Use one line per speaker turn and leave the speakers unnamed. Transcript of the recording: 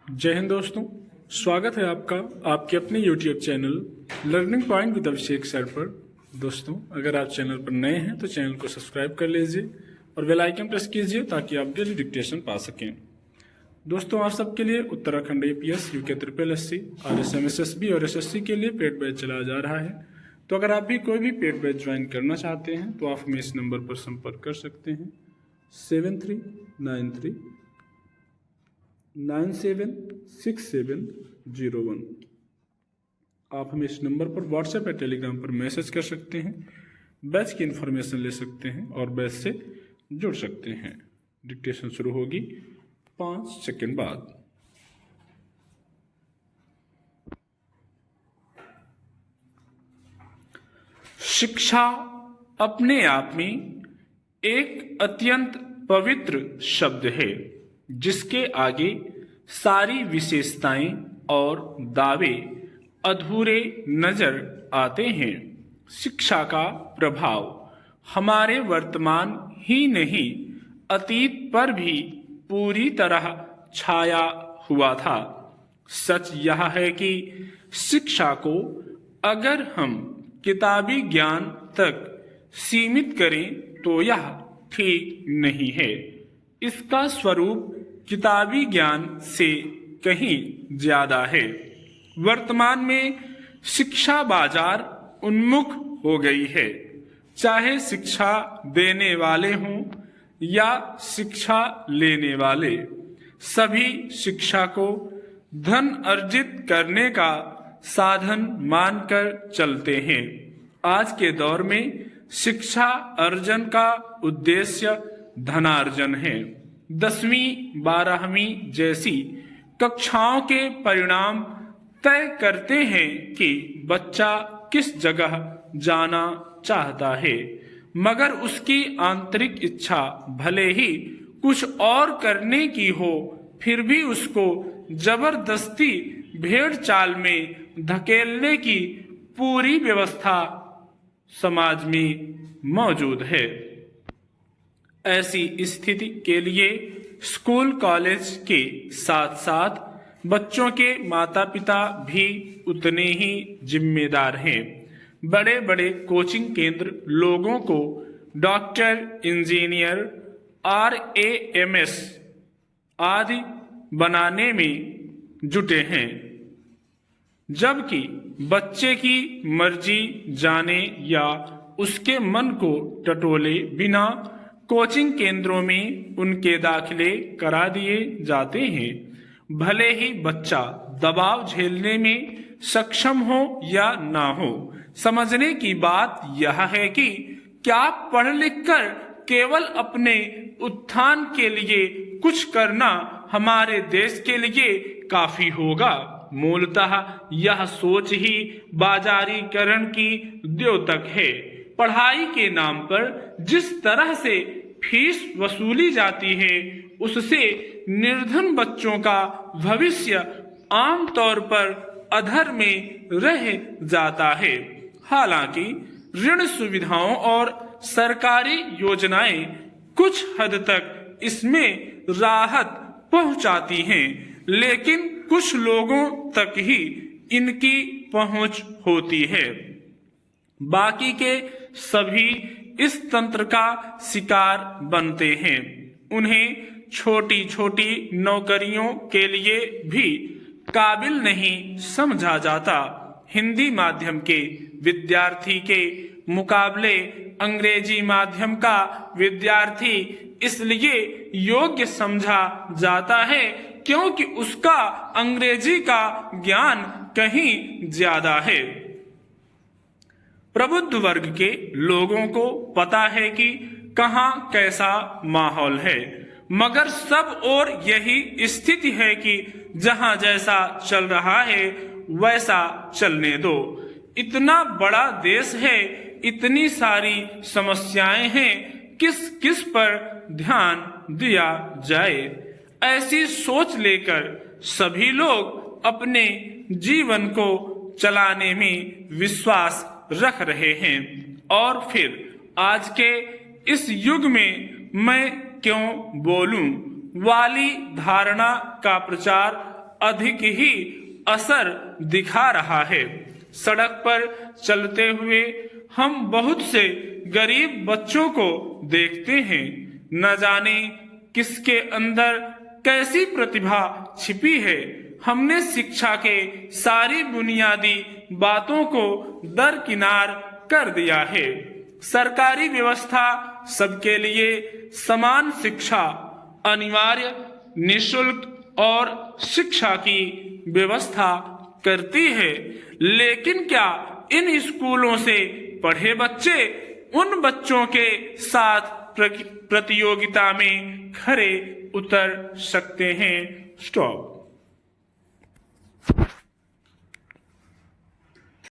जय हिंद दोस्तों, स्वागत है आपका आपके अपने YouTube channel learning point with Abhishek sir पर। दोस्तों, अगर आप चैनल पर नए हैं तो चैनल को सब्सक्राइब कर लीजिए और बेल आइकन प्रेस कीजिए ताकि आप डेली डिक्टेशन पा सकें। दोस्तों, आप सबके लिए Uttarakhand APS, UK SSSC, RSM SSB और SSC के लिए पेड बैच चलाया जा रहा है। तो अगर आप भी कोई भी पेड बैच ज्वाइन करना चाहते हैं तो आप हमें इस नंबर पर संपर्क कर सकते हैं 7393976701। आप हमें इस नंबर पर व्हाट्सएप या टेलीग्राम पर मैसेज कर सकते हैं, बैच की इन्फॉर्मेशन ले सकते हैं और बैच से जुड़ सकते हैं। डिक्टेशन शुरू होगी 5 सेकंड बाद। शिक्षा अपने आप में एक अत्यंत पवित्र शब्द है जिसके आगे सारी विशेषताएं और दावे अधूरे नजर आते हैं। शिक्षा का प्रभाव हमारे वर्तमान ही नहीं अतीत पर भी पूरी तरह छाया हुआ था। सच यह है कि शिक्षा को अगर हम किताबी ज्ञान तक सीमित करें तो यह ठीक नहीं है। इसका स्वरूप किताबी ज्ञान से कहीं ज्यादा है। वर्तमान में शिक्षा बाजार उन्मुख हो गई है। चाहे शिक्षा देने वाले हों या शिक्षा लेने वाले, सभी शिक्षा को धन अर्जित करने का साधन मानकर चलते हैं। आज के दौर में शिक्षा अर्जन का उद्देश्य धनार्जन है। 10वीं 12वीं जैसी कक्षाओं के परिणाम तय करते हैं कि बच्चा किस जगह जाना चाहता है, मगर उसकी आंतरिक इच्छा भले ही कुछ और करने की हो, फिर भी उसको जबरदस्ती भेड़ चाल में धकेलने की पूरी व्यवस्था समाज में मौजूद है। ऐसी स्थिति के लिए स्कूल कॉलेज के साथ साथ बच्चों के माता पिता भी उतने ही जिम्मेदार हैं। बड़े बड़े कोचिंग केंद्र लोगों को डॉक्टर, इंजीनियर, RAMS आदि बनाने में जुटे हैं, जबकि बच्चे की मर्जी जाने या उसके मन को टटोले बिना कोचिंग केंद्रों में उनके दाखिले करा दिए जाते हैं। भले ही बच्चा दबाव झेलने में सक्षम हो या ना हो, समझने की बात यह है कि क्या पढ़ लिख कर केवल अपने उत्थान के लिए कुछ करना हमारे देश के लिए काफी होगा। मूलतः यह सोच ही बाजारीकरण की द्योतक है। पढ़ाई के नाम पर जिस तरह से फीस वसूली जाती है, उससे निर्धन बच्चों का भविष्य आमतौर पर अधर में रह जाता है। हालांकि ऋण सुविधाओं और सरकारी योजनाएं कुछ हद तक इसमें राहत पहुंचाती हैं, लेकिन कुछ लोगों तक ही इनकी पहुंच होती है। बाकी के सभी इस तंत्र का शिकार बनते हैं। उन्हें छोटी छोटी नौकरियों के लिए भी काबिल नहीं समझा जाता। हिंदी माध्यम के विद्यार्थी के मुकाबले अंग्रेजी माध्यम का विद्यार्थी इसलिए योग्य समझा जाता है क्योंकि उसका अंग्रेजी का ज्ञान कहीं ज्यादा है। प्रबुद्ध वर्ग के लोगों को पता है कि कहाँ कैसा माहौल है, मगर सब और यही स्थिति है कि जहाँ जैसा चल रहा है वैसा चलने दो। इतना बड़ा देश है, इतनी सारी समस्याएं हैं, किस किस पर ध्यान दिया जाए। ऐसी सोच लेकर सभी लोग अपने जीवन को चलाने में विश्वास रख रहे हैं। और फिर आज के इस युग में मैं क्यों बोलूं वाली धारणा का प्रचार अधिक ही असर दिखा रहा है। सड़क पर चलते हुए हम बहुत से गरीब बच्चों को देखते हैं। न जाने किसके अंदर कैसी प्रतिभा छिपी है। हमने शिक्षा के सारी बुनियादी बातों को दरकिनार कर दिया है। सरकारी व्यवस्था सबके लिए समान शिक्षा, अनिवार्य, निःशुल्क और शिक्षा की व्यवस्था करती है, लेकिन क्या इन स्कूलों से पढ़े बच्चे उन बच्चों के साथ प्रतियोगिता में खरे उतर सकते हैं? स्टॉप।